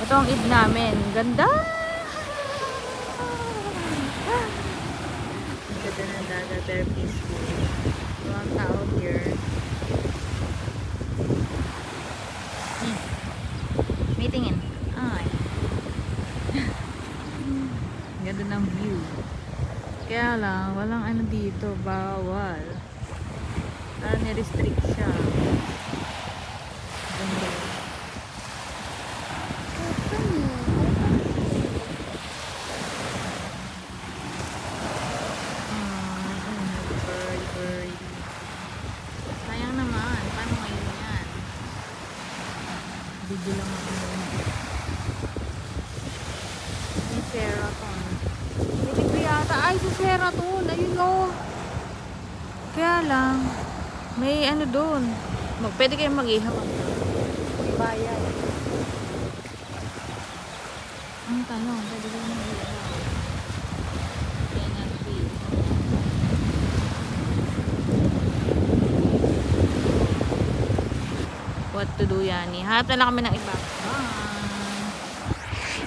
Ito ang id namin. Ganda! Ganda ng dagat, very peaceful. Walang tao here. Meetingin. Ay. Ganda ng view. Kaya lang, walang ano dito. Bawal. Ni-restrict siya. Ganda. Sayang naman. Paano ngayon yan? Video lang ako muna. May Sheraton. Hindi ko yata. Ay, sa Sheraton. Ayun o. Kaya lang, may ano doon. Pwede kayong mag-ihaw. May bayad. Ang tanong, pwede kayong mag-ihaw. Penalty. What to do, Yani? Hanap na lang kami ng iba.